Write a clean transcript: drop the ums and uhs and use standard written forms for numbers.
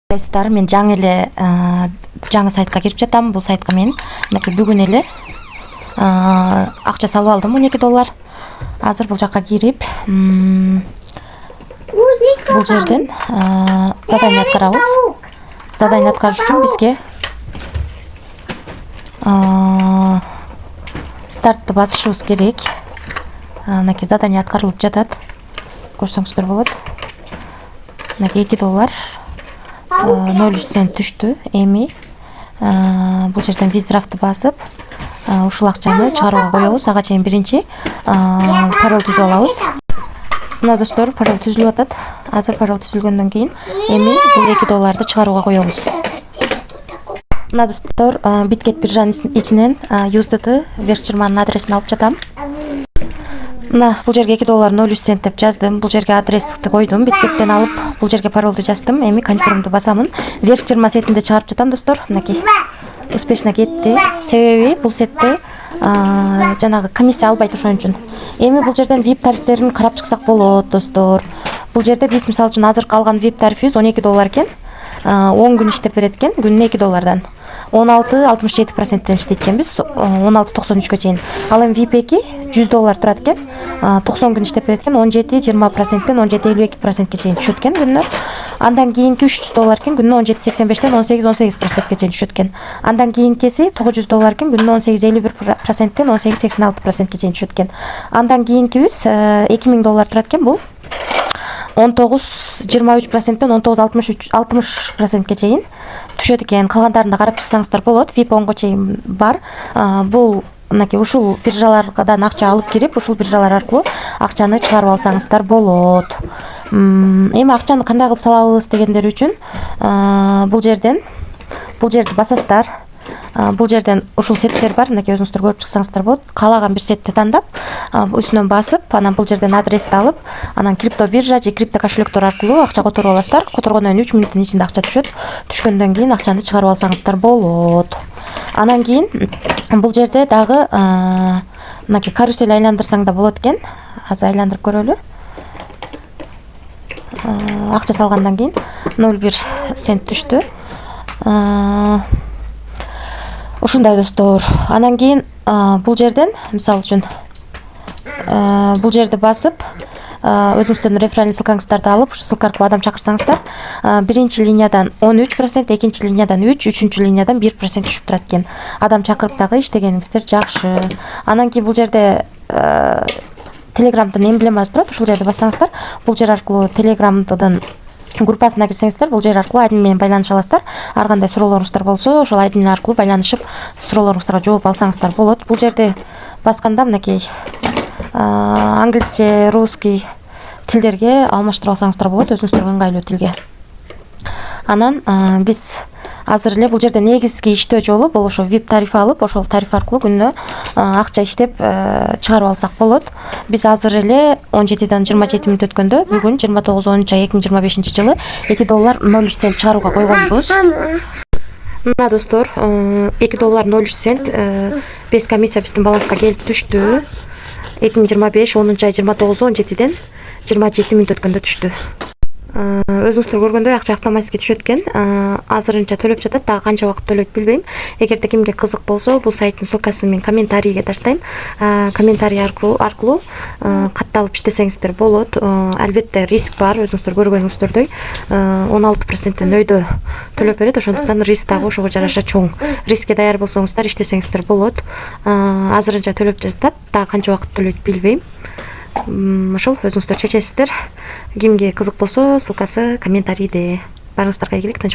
Аралайсыздар, мен жаңы эле жаңы сайтка кирип жатам. Бул сайтка мен бүгүн эле акча салып алдым, $12. Азыр бул жакка кирип бул жерден задание аткарабыз. Задание аткарыш үчүн бизге стартты басышыбыз керек. Мынакей задание аткарылып жатат. Көрсөңүздөр болот. Мынакей $2 0,3 цент түштү. Эми бул жерден виздрафты басып, ушул акчаны чыгарууга коебуз. Ага чейин биринчи пароль түзүп алабыз. Мына достор, пароль түзүлүп атат. Азыр пароль түзүлгөндөн кийин эми бул $2 чыгарууга коебуз. Мына достор, Биткет биржанын ичинен USDT Верчирманын адресин алып жатам. Мына бул жерге $2 0,3 цент деп жаздым. Бул жерге адрести койдум. Биткеттен алып бул жерге паролду жаздым. Эми конфирмду басамын. Верчирма сетинде чыгарып жатам достор. Мынакей успешно кетти. Себеби бул сетте жанагы комиссия албайт ошон үчүн. Эми бул жерден VIP тарифтерин карап чыксак болот достор. Бул жерде биз мисалы үчүн азыркы алган VIP тарифибиз $12 экен. 10 күн иштеп берет экен, күнүнө $2. 16,67% иштейт экенбиз, 16,93-кө чейин. Ал эми VIP-ки $100 турат экен, 90 күн иштеп берет экен, 17,20%-тен 17,52%-ке чейин түшөт экен күнүнө. Андан кийинки $300 экен, күнүнө 17,85-тен 18,18%-ке чейин түшөт экен. Андан кийинкиси $900 экен, күнүнө 18,51%-тен 18,86%-ке чейин түшөт экен. Андан кийинкибиз $2000 турат экен, бул 19,23%-тен 19,60%-ке чейин түшөт экен. Калгандарында карап чыксаңыздар болот. VIP 10го чейин бар. Бул мынакей ушул биржалардан акча алып кирип, ушул биржалар аркылуу акчаны чыгарып алсаңыздар болот. Эми акчаны кандай кылып салабыз дегендер үчүн бул жерди басасыздар. Бул жерден ушул сеттер бар, мынакей өзүңүздөр көрүп чыксаңыздар болот. Каалаган бир сетти тандап, үстүнөн басып, анан бул жерден адрести алып, анан крипто биржа же крипто кошелектор аркылуу акча которуп аласыздар. Которгондон кийин 3 мүнөттүн ичинде акча түшөт. Түшкөндөн кийин акчаны чыгарып алсаңыздар болот. Анан кийин бул жерде дагы мынакей карусель айландырсаң да болот экен. Азыр айландырып көрөлү. Акча салгандан кийин 0,1 цент түштү. Ушундай достор. Анан кийин бул жерден мисалы үчүн бул жерди басып, өзүңүздөрдүн реферальный ссылкаңыздарды алып, ушу ссылка аркылуу адам чакырсаңыздар, биринчи линиядан 13%, экинчи линиядан 3%, үчүнчү линиядан 1% түшүп турат экен. Адам чакырып дагы иштегениңиздер жакшы. Анан кийин бул жерде Телеграмдын эмблемасы турат, ушул жерди бассаңыздар, бул жер аркылуу Телеграмдын группасына кирсеңиздер, бул жер аркылуу админ менен байланыша аласыздар. Ар кандай суроолоруңуздар болсо, ошол админ аркылуу байланышып, суроолоруңуздарга жооп алсаңыздар болот. Бул жерде басканда мынакей англисче, русский тилдерге алмаштырып алсаңыздар болот, өзүңүздөргө ыңгайлуу тилге. Анан биз азыр эле бул жерде негизги иштөө жолу бул ошо VIP тариф алып, ошол тариф аркылуу күнүнө акча иштеп чыгарып алсак болот. Биз азыр эле 17дан 27 мүнөт өткөндө, бүгүн 29/10/2025 жылы $2 0,3 цент чыгарууга койгонбуз. Мына достор, $2 0,3 цент без комиссия биздин баланска келип түштү. 2025 10-ай 29/17-ден 27 мүнөт өткөндө түштү. Өзүңүздөр көргөндөй акча автоматически түшөт экен. Азырынча төлөп жатат, дагы канча убакыт төлөйт билбейм. Эгерде кимге кызык болсо, бул сайттын ссылкасын мен комментарийге таштайм. Комментарий аркылуу катталып иштесеңиздер болот. Албетте риск бар, өзүңүздөр көргөнүңүздөрдөй 16%-тен өйдө төлөп берет, ошондуктан риск дагы ошого жараша чоң. Рискке даяр болсоңуздар иштесеңиздер болот. Азырынча төлөп жатат, дагы канча убакыт төлөйт билбейм. Ошол өзүңүздөр чечесиздер. Кимге кызык болсо, ссылкасы комментарийде. Барыңыздарга ийгилик, тынч болуңуздар.